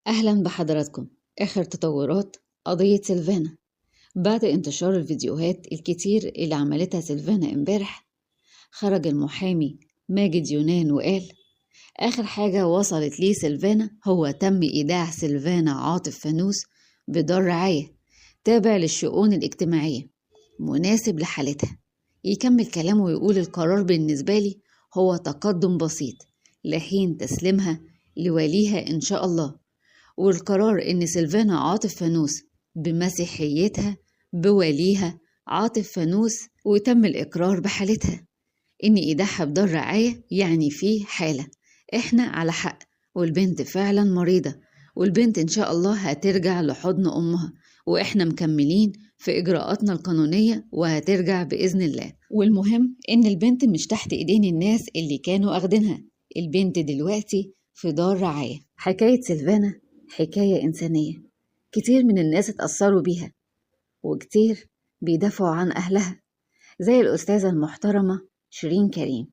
أهلا بحضراتكم. آخر تطورات قضية سيلفانا بعد انتشار الفيديوهات الكتير اللي عملتها سيلفانا امبارح، خرج المحامي ماجد يونان وقال آخر حاجة وصلت ليه سيلفانا هو تم إيداع سيلفانا عاطف فانوس بدار رعاية تابع للشؤون الاجتماعية مناسب لحالتها. يكمل كلامه ويقول القرار بالنسبة لي هو تقدم بسيط لحين تسليمها لوليها إن شاء الله، والقرار إن سيلفانا عاطف فانوس بمسيحيتها بوليها عاطف فانوس، وتم الإقرار بحالتها إن إيداعها بدار رعاية يعني فيه حالة إحنا على حق، والبنت فعلا مريضة، والبنت إن شاء الله هترجع لحضن أمها، وإحنا مكملين في إجراءاتنا القانونية وهترجع بإذن الله. والمهم إن البنت مش تحت إيدين الناس اللي كانوا أخدينها، البنت دلوقتي في دار رعاية. حكاية سيلفانا حكاية إنسانية، كتير من الناس اتأثروا بيها وكتير بيدافعوا عن أهلها، زي الأستاذة المحترمة شيرين كريم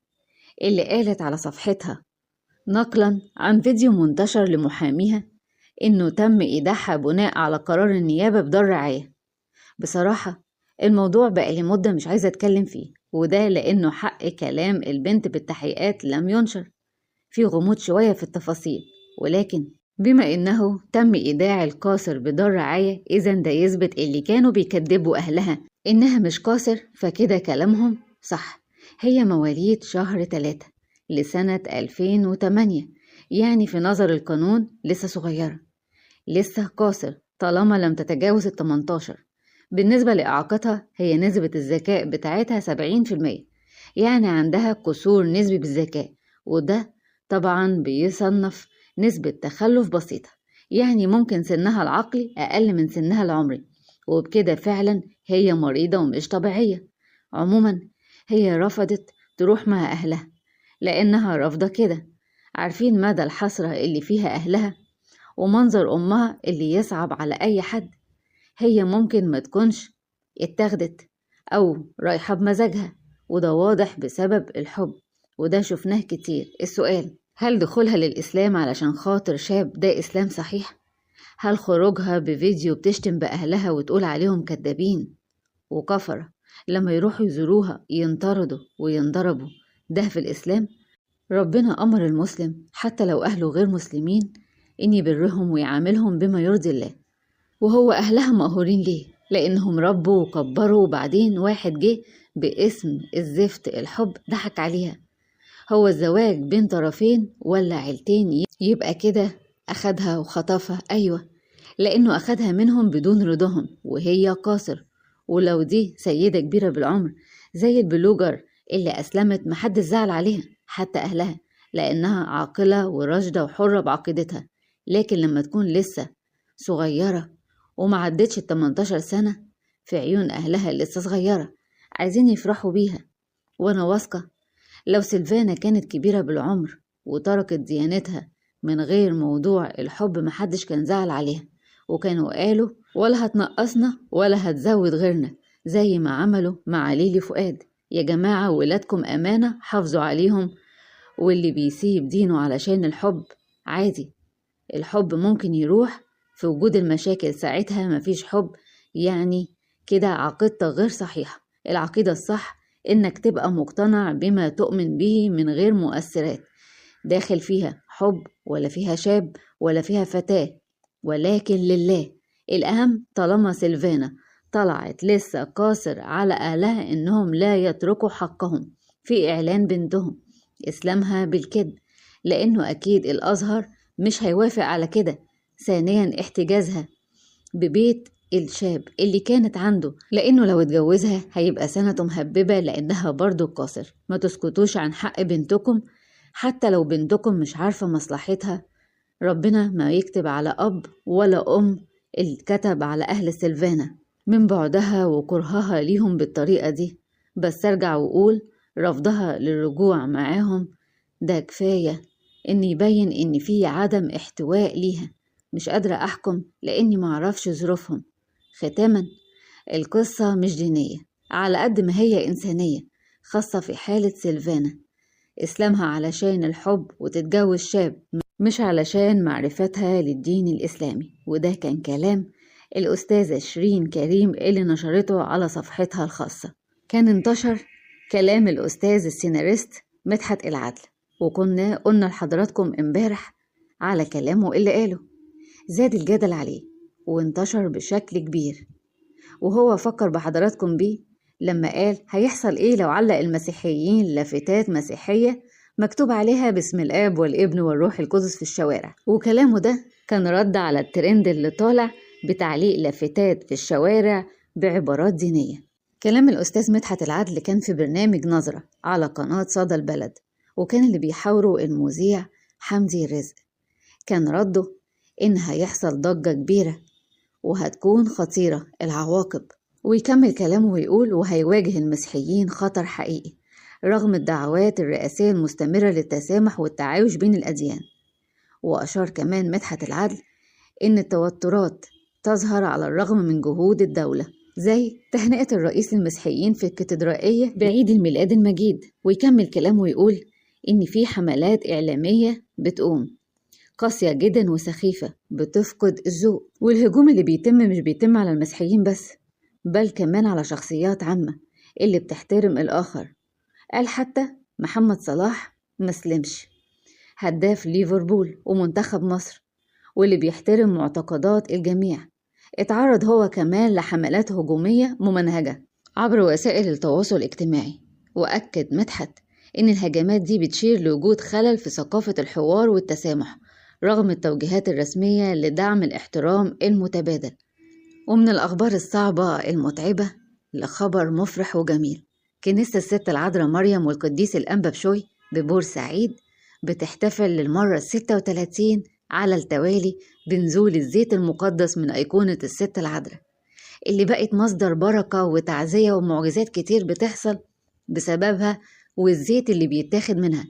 اللي قالت على صفحتها نقلا عن فيديو منتشر لمحاميها إنه تم إيداعها بناء على قرار النيابة بدار رعاية. بصراحة الموضوع بقى لمدة مش عايزة أتكلم فيه، وده لأنه حق كلام البنت بالتحقيقات لم ينشر، في غموض شوية في التفاصيل، ولكن بما إنه تم إيداع القاصر بدار رعاية إذن ده يثبت اللي كانوا بيكذبوا أهلها إنها مش قاصر، فكده كلامهم صح. هي مواليد شهر 3 لسنة 2008، يعني في نظر القانون لسه صغيرة، لسه قاصر طالما لم تتجاوز 18. بالنسبة لإعاقتها هي نسبة الذكاء بتاعتها 70%، يعني عندها قصور نسبي بالذكاء، وده طبعا بيصنف نسبة تخلف بسيطة، يعني ممكن سنها العقلي أقل من سنها العمري، وبكده فعلا هي مريضة ومش طبيعية. عموما هي رفضت تروح مع أهلها لأنها رافضة كده، عارفين مدى الحسرة اللي فيها أهلها ومنظر أمها اللي يصعب على أي حد. هي ممكن ما تكونش اتاخدت أو رايحة بمزاجها، وده واضح بسبب الحب، وده شفناه كتير. السؤال هل دخولها للإسلام علشان خاطر شاب ده إسلام صحيح؟ هل خروجها بفيديو بتشتم بأهلها وتقول عليهم كدابين وكفرة لما يروحوا يزوروها ينطردوا وينضربوا ده في الإسلام؟ ربنا أمر المسلم حتى لو أهله غير مسلمين إن يبرهم ويعاملهم بما يرضي الله، وهو أهلها مقهورين ليه؟ لأنهم ربوا وكبروا، وبعدين واحد جه باسم الزفت الحب ضحك عليها. هو الزواج بين طرفين ولا عيلتين يبقى كده أخدها وخطفها؟ أيوة، لأنه أخدها منهم بدون رضاهم وهي قاصر، ولو دي سيدة كبيرة بالعمر زي البلوجر اللي أسلمت محدش زعل عليها حتى أهلها، لأنها عاقلة وراشدة وحرة بعقيدتها. لكن لما تكون لسه صغيرة ومعدتش 18 سنة، في عيون أهلها لسه صغيرة عايزين يفرحوا بيها. وأنا واثقة لو سيلفانا كانت كبيرة بالعمر وتركت ديانتها من غير موضوع الحب محدش كان زعل عليها، وكانوا قالوا ولا هتنقصنا ولا هتزود غيرنا زي ما عملوا مع ليلي فؤاد. يا جماعة ولادكم أمانة، حافظوا عليهم، واللي بيسيب دينه علشان الحب عادي، الحب ممكن يروح في وجود المشاكل، ساعتها مفيش حب، يعني كده عقيدتك غير صحيحة. العقيدة الصح إنك تبقى مقتنع بما تؤمن به من غير مؤثرات داخل فيها حب ولا فيها شاب ولا فيها فتاة، ولكن لله الأهم. طالما سيلفانا طلعت لسه قاصر على أهلها إنهم لا يتركوا حقهم في إعلان بنتهم إسلامها بالكذب، لأنه أكيد الأزهر مش هيوافق على كده. ثانيا احتجازها ببيت الشاب اللي كانت عنده، لأنه لو اتجوزها هيبقى سنته مهببة لأنها برضو قاصر. ما تسكتوش عن حق بنتكم حتى لو بنتكم مش عارفة مصلحتها. ربنا ما يكتب على أب ولا أم اللي كتب على أهل سيلفانا من بعدها وكرهها ليهم بالطريقة دي، بس أرجع وأقول رفضها للرجوع معاهم ده كفاية إن يبين إن في عدم احتواء ليها. مش قادرة أحكم لأني معرفش ظروفهم. ختاما، القصة مش دينية على قد ما هي إنسانية، خاصة في حالة سيلفانا، إسلامها علشان الحب وتتجوز شاب، مش علشان معرفتها للدين الإسلامي. وده كان كلام الأستاذة شيرين كريم اللي نشرته على صفحتها الخاصة. كان انتشر كلام الأستاذ السيناريست مدحت العدل، وكنا قلنا لحضراتكم امبارح على كلامه اللي قاله. زاد الجدل عليه وانتشر بشكل كبير، وهو فكر بحضراتكم بيه لما قال هيحصل ايه لو علق المسيحيين لافتات مسيحية مكتوب عليها باسم الآب والابن والروح القدس في الشوارع. وكلامه ده كان رد على الترند اللي طالع بتعليق لافتات في الشوارع بعبارات دينية. كلام الأستاذ مدحت العدل كان في برنامج نظرة على قناة صدى البلد، وكان اللي بيحاوره المذيع حمدي رزق. كان رده إن هيحصل ضجة كبيرة وهتكون خطيرة العواقب. ويكمل كلامه ويقول وهيواجه المسيحيين خطر حقيقي رغم الدعوات الرئاسية المستمرة للتسامح والتعايش بين الأديان. وأشار كمان مدحت العدل إن التوترات تظهر على الرغم من جهود الدولة، زي تهنئة الرئيس للمسيحيين في الكاتدرائية بعيد الميلاد المجيد. ويكمل كلامه ويقول إن في حملات إعلامية بتقوم قاسية جدا وسخيفة بتفقد الذوق، والهجوم اللي بيتم مش بيتم على المسيحيين بس، بل كمان على شخصيات عامة اللي بتحترم الآخر. قال حتى محمد صلاح مسلمش، هداف ليفربول ومنتخب مصر واللي بيحترم معتقدات الجميع، اتعرض هو كمان لحملات هجومية ممنهجة عبر وسائل التواصل الاجتماعي. وأكد مدحت إن الهجمات دي بتشير لوجود خلل في ثقافة الحوار والتسامح رغم التوجيهات الرسمية لدعم الاحترام المتبادل. ومن الأخبار الصعبة المتعبة لخبر مفرح وجميل، كنيسة الست العذراء مريم والقديس الأنبا بشوي ببورسعيد بتحتفل للمرة 36 على التوالي بنزول الزيت المقدس من أيقونة الست العذراء اللي بقت مصدر بركة وتعزية ومعجزات كتير بتحصل بسببها، والزيت اللي بيتاخد منها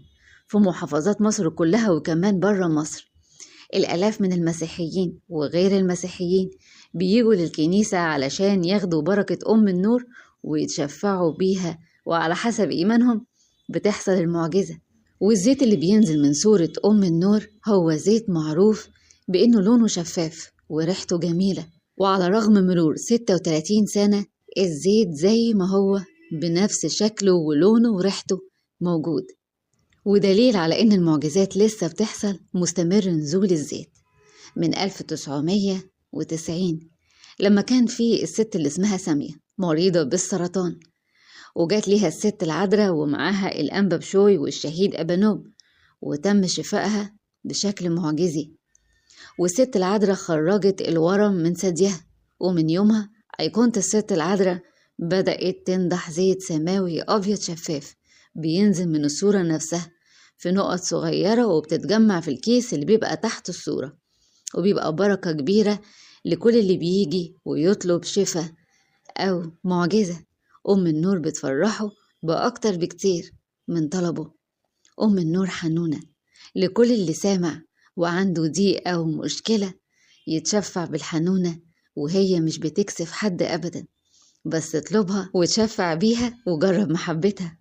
في محافظات مصر كلها وكمان برا مصر. الآلاف من المسيحيين وغير المسيحيين بيجوا للكنيسة علشان ياخدوا بركة أم النور ويتشفعوا بيها، وعلى حسب إيمانهم بتحصل المعجزة. والزيت اللي بينزل من صورة أم النور هو زيت معروف بأنه لونه شفاف وريحته جميلة، وعلى رغم مرور 36 سنة الزيت زي ما هو بنفس شكله ولونه وريحته موجود، ودليل على إن المعجزات لسه بتحصل. مستمر نزول الزيت من 1990 لما كان في الست اللي اسمها سامية مريضة بالسرطان، وجات ليها الست العذراء ومعاها الأنبا بشوي والشهيد أبانوب وتم شفائها بشكل معجزي. والست العذراء خرجت الورم من ثديها، ومن يومها أيقونة الست العذراء بدأت تنضح زيت سماوي أبيض شفاف بينزل من الصورة نفسها في نقط صغيرة وبتتجمع في الكيس اللي بيبقى تحت الصورة، وبيبقى بركة كبيرة لكل اللي بيجي ويطلب شفاء أو معجزة. أم النور بتفرحه بأكتر بكتير من طلبه. أم النور حنونة لكل اللي سامع وعنده ضيق أو مشكلة يتشفع بالحنونة، وهي مش بتكسف حد أبدا، بس اطلبها وتشفع بيها وجرب محبتها.